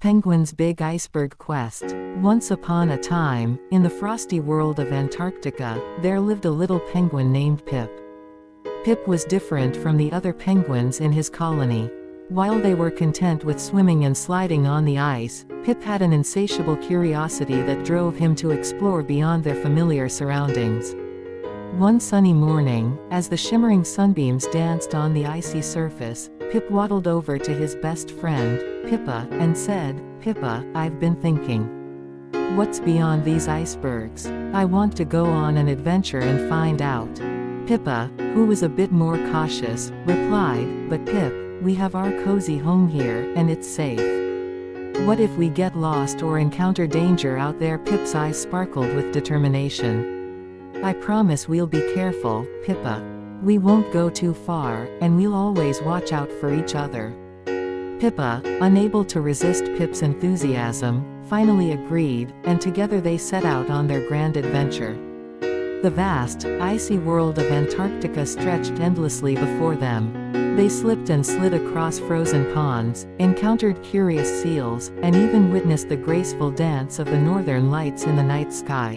Penguin's Big Iceberg Quest. Once upon a time, in the frosty world of Antarctica, there lived a little penguin named Pip. Pip was different from the other penguins in his colony. While they were content with swimming and sliding on the ice, Pip had an insatiable curiosity that drove him to explore beyond their familiar surroundings. One sunny morning, as the shimmering sunbeams danced on the icy surface, Pip waddled over to his best friend, Pippa, and said, "Pippa, I've been thinking. What's beyond these icebergs? I want to go on an adventure and find out." Pippa, who was a bit more cautious, replied, "But Pip, we have our cozy home here, and it's safe. What if we get lost or encounter danger out there?" Pip's eyes sparkled with determination. "I promise we'll be careful, Pippa. We won't go too far, and we'll always watch out for each other." Pippa, unable to resist Pip's enthusiasm, finally agreed, and together they set out on their grand adventure. The vast, icy world of Antarctica stretched endlessly before them. They slipped and slid across frozen ponds, encountered curious seals, and even witnessed the graceful dance of the northern lights in the night sky.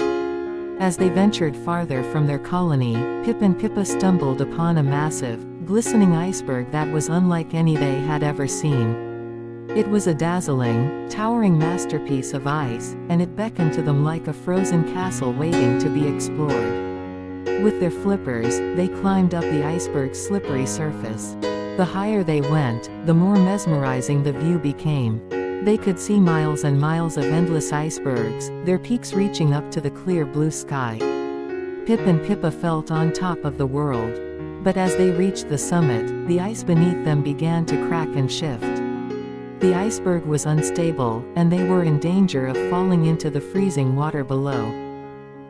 As they ventured farther from their colony, Pip and Pippa stumbled upon a massive, glistening iceberg that was unlike any they had ever seen. It was a dazzling, towering masterpiece of ice, and it beckoned to them like a frozen castle waiting to be explored. With their flippers, they climbed up the iceberg's slippery surface. The higher they went, the more mesmerizing the view became. They could see miles and miles of endless icebergs, their peaks reaching up to the clear blue sky. Pip and Pippa felt on top of the world. But as they reached the summit, the ice beneath them began to crack and shift. The iceberg was unstable, and they were in danger of falling into the freezing water below.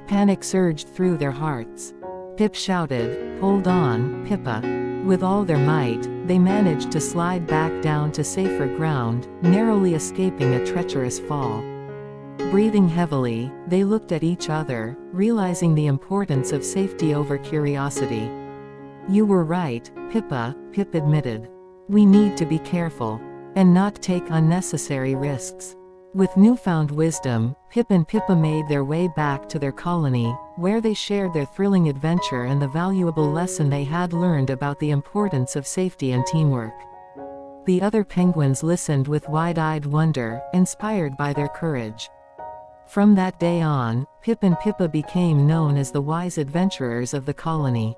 Panic surged through their hearts. Pip shouted, "Hold on, Pippa." With all their might, they managed to slide back down to safer ground, narrowly escaping a treacherous fall. Breathing heavily, they looked at each other, realizing the importance of safety over curiosity. "You were right, Pippa," Pip admitted. "We need to be careful and not take unnecessary risks." With newfound wisdom, Pip and Pippa made their way back to their colony, where they shared their thrilling adventure and the valuable lesson they had learned about the importance of safety and teamwork. The other penguins listened with wide-eyed wonder, inspired by their courage. From that day on, Pip and Pippa became known as the wise adventurers of the colony.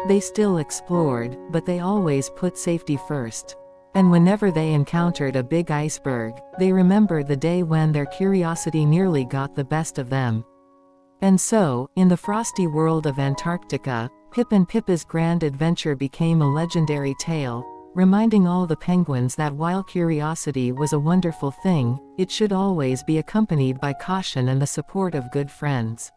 They still explored, but they always put safety first. And whenever they encountered a big iceberg, they remembered the day when their curiosity nearly got the best of them. And so, in the frosty world of Antarctica, Pip and Pippa's grand adventure became a legendary tale, reminding all the penguins that while curiosity was a wonderful thing, it should always be accompanied by caution and the support of good friends.